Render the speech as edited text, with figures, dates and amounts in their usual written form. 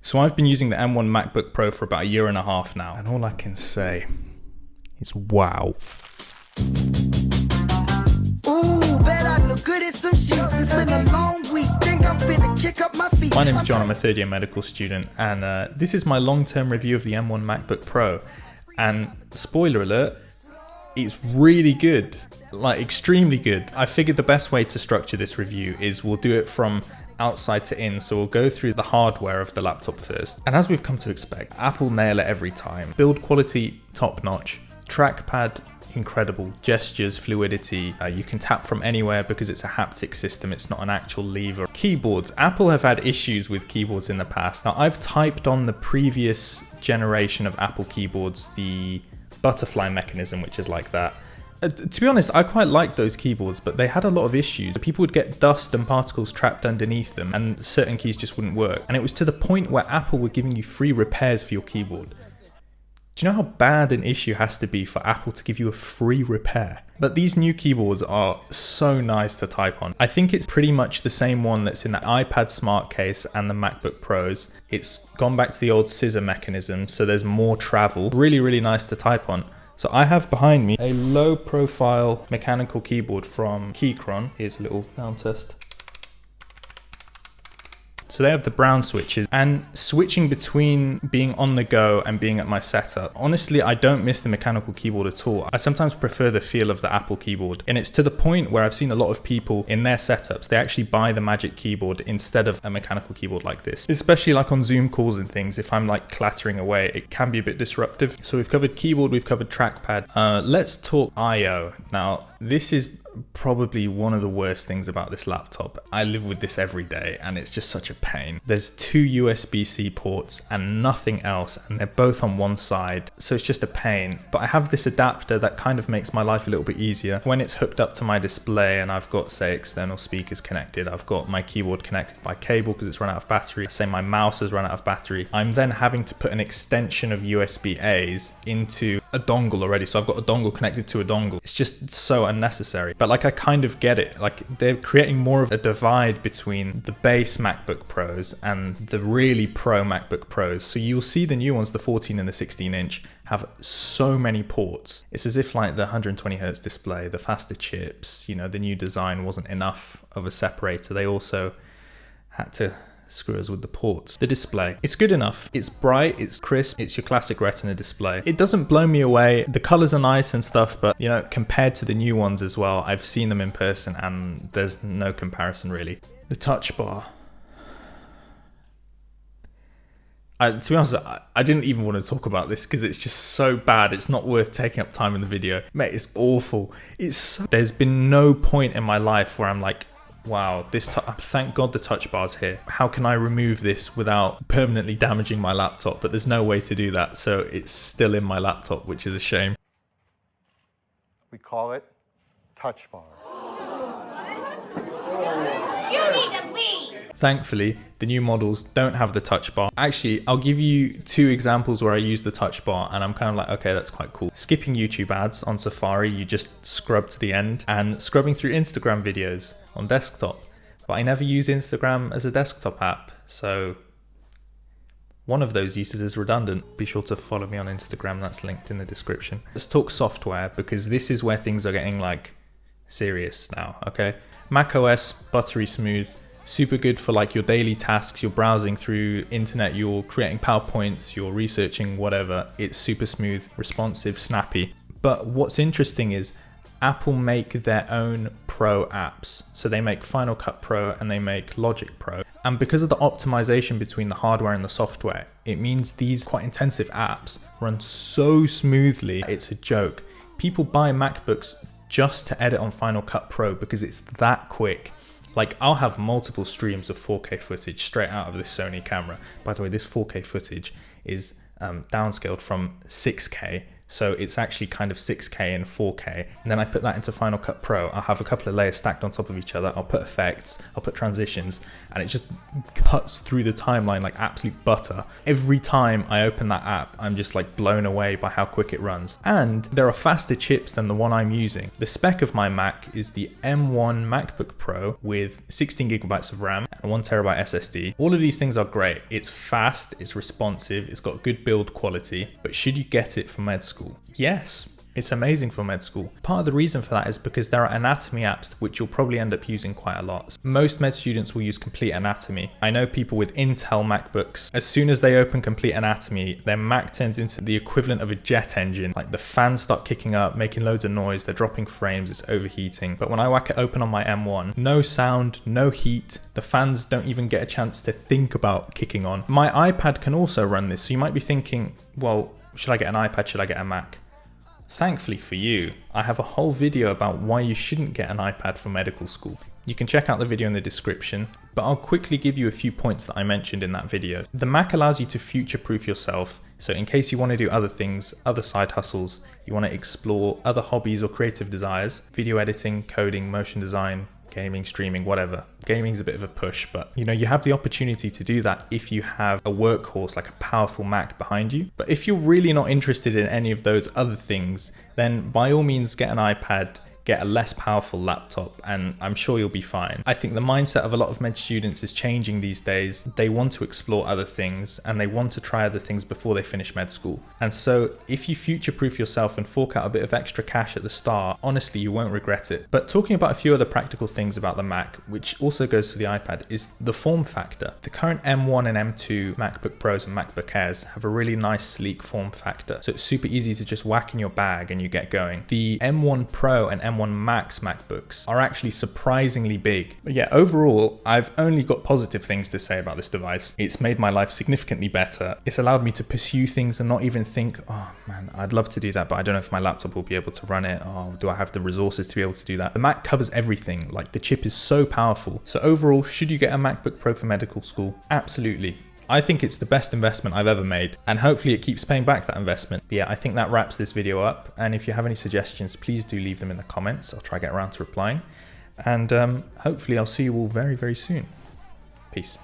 So I've been using the M1 MacBook Pro for about 1.5 years now, and all I can say is wow. Ooh, bet I look good at some sheets. It's been a long week. Think I'm finna kick up my feet. My name's John, I'm a third year medical student, and this is my long-term review of the M1 MacBook Pro. And spoiler alert, it's really good, like extremely good. I figured the best way to structure this review is we'll do it from outside to in, so we'll go through the hardware of the laptop first. And as we've come to expect, Apple nail it every time. Build quality top notch, trackpad incredible, gestures, fluidity, you can tap from anywhere because it's a haptic system, it's not an actual lever. Keyboards, Apple have had issues with keyboards in the past. Now I've typed on the previous generation of Apple keyboards, the butterfly mechanism, which is like that. To be honest, I quite liked those keyboards, but they had a lot of issues. People would get dust and particles trapped underneath them, and certain keys just wouldn't work. And it was to the point where Apple were giving you free repairs for your keyboard. Do you know how bad an issue has to be for Apple to give you a free repair? But these new keyboards are so nice to type on. I think it's pretty much the same one that's in the iPad Smart Case and the MacBook Pros. It's gone back to the old scissor mechanism, so there's more travel. Really, really nice to type on. So I have behind me a low profile mechanical keyboard from Keychron. Here's a little sound test. So they have the brown switches, and switching between being on the go and being at my setup. Honestly, I don't miss the mechanical keyboard at all. I sometimes prefer the feel of the Apple keyboard, and it's to the point where I've seen a lot of people in their setups, they actually buy the Magic Keyboard instead of a mechanical keyboard like this. Especially like on Zoom calls and things, if I'm like clattering away, it can be a bit disruptive. So we've covered keyboard, we've covered trackpad. Let's talk I/O. Now, this is probably one of the worst things about this laptop. I live with this every day and it's just such a pain. There's 2 USB-C ports and nothing else, and they're both on one side, so it's just a pain. But I have this adapter that kind of makes my life a little bit easier. When it's hooked up to my display and I've got, say, external speakers connected, I've got my keyboard connected by cable because it's run out of battery, say my mouse has run out of battery, I'm then having to put an extension of USB-A's into a dongle already. So I've got a dongle connected to a dongle. It's just so unnecessary. But like, I kind of get it. Like, they're creating more of a divide between the base MacBook Pros and the really pro MacBook Pros. So you'll see the new ones, the 14 and the 16 inch, have so many ports. It's as if like the 120 hertz display, the faster chips, you know, the new design wasn't enough of a separator. They also had to screw us with the ports. The display, it's good enough. It's bright, it's crisp, it's your classic Retina display. It doesn't blow me away. The colors are nice and stuff, but you know, compared to the new ones as well, I've seen them in person and there's no comparison really. The touch bar. To be honest, I didn't even want to talk about this because it's just so bad. It's not worth taking up time in the video. Mate, it's awful. There's been no point in my life where I'm like, wow, thank God the touch bar's here. How can I remove this without permanently damaging my laptop? But there's no way to do that, so it's still in my laptop, which is a shame. We call it touch bar. You need to leave! Thankfully, the new models don't have the touch bar. Actually, I'll give you 2 examples where I use the touch bar and I'm kind of like, okay, that's quite cool. Skipping YouTube ads on Safari, you just scrub to the end, and scrubbing through Instagram videos on desktop. But I never use Instagram as a desktop app, so one of those uses is redundant. Be sure to follow me on Instagram, that's linked in the description. Let's talk software, because this is where things are getting like serious now, okay? macOS, buttery smooth, super good for like your daily tasks. You're browsing through internet, you're creating PowerPoints, you're researching whatever. It's super smooth, responsive, snappy. But what's interesting is Apple make their own Pro apps. So they make Final Cut Pro and they make Logic Pro. And because of the optimization between the hardware and the software, it means these quite intensive apps run so smoothly, it's a joke. People buy MacBooks just to edit on Final Cut Pro because it's that quick. Like, I'll have multiple streams of 4K footage straight out of this Sony camera. By the way, this 4K footage is downscaled from 6K. So it's actually kind of 6K and 4K. And then I put that into Final Cut Pro. I'll have a couple of layers stacked on top of each other. I'll put effects, I'll put transitions, and it just cuts through the timeline like absolute butter. Every time I open that app, I'm just like blown away by how quick it runs. And there are faster chips than the one I'm using. The spec of my Mac is the M1 MacBook Pro with 16 gigabytes of RAM and 1 terabyte SSD. All of these things are great. It's fast, it's responsive, it's got good build quality, but should you get it for med school? Yes. It's amazing for med school. Part of the reason for that is because there are anatomy apps which you'll probably end up using quite a lot. Most med students will use Complete Anatomy. I know people with Intel MacBooks, as soon as they open Complete Anatomy, their Mac turns into the equivalent of a jet engine. Like the fans start kicking up, making loads of noise, they're dropping frames, it's overheating. But when I whack it open on my M1, no sound, no heat, the fans don't even get a chance to think about kicking on. My iPad can also run this, so you might be thinking, well, should I get an iPad, should I get a Mac? Thankfully for you, I have a whole video about why you shouldn't get an iPad for medical school. You can check out the video in the description, but I'll quickly give you a few points that I mentioned in that video. The Mac allows you to future-proof yourself, so in case you want to do other things, other side hustles, you want to explore other hobbies or creative desires, video editing, coding, motion design, gaming, streaming, whatever. Gaming's a bit of a push, but you know, you have the opportunity to do that if you have a workhorse like a powerful Mac behind you. But if you're really not interested in any of those other things, then by all means get an iPad, get a less powerful laptop, and I'm sure you'll be fine. I think the mindset of a lot of med students is changing these days. They want to explore other things and they want to try other things before they finish med school. And so if you future-proof yourself and fork out a bit of extra cash at the start, honestly, you won't regret it. But talking about a few other practical things about the Mac, which also goes for the iPad, is the form factor. The current M1 and M2 MacBook Pros and MacBook Airs have a really nice sleek form factor. So it's super easy to just whack in your bag and you get going. The M1 Pro and M1 Max MacBooks are actually surprisingly big. But yeah, overall, I've only got positive things to say about this device. It's made my life significantly better. It's allowed me to pursue things and not even think, oh man, I'd love to do that, but I don't know if my laptop will be able to run it. Oh, do I have the resources to be able to do that? The Mac covers everything. Like the chip is so powerful. So overall, should you get a MacBook Pro for medical school? Absolutely. I think it's the best investment I've ever made, and hopefully it keeps paying back that investment. But yeah, I think that wraps this video up, and if you have any suggestions, please do leave them in the comments. I'll try to get around to replying, and hopefully I'll see you all very, very soon. Peace.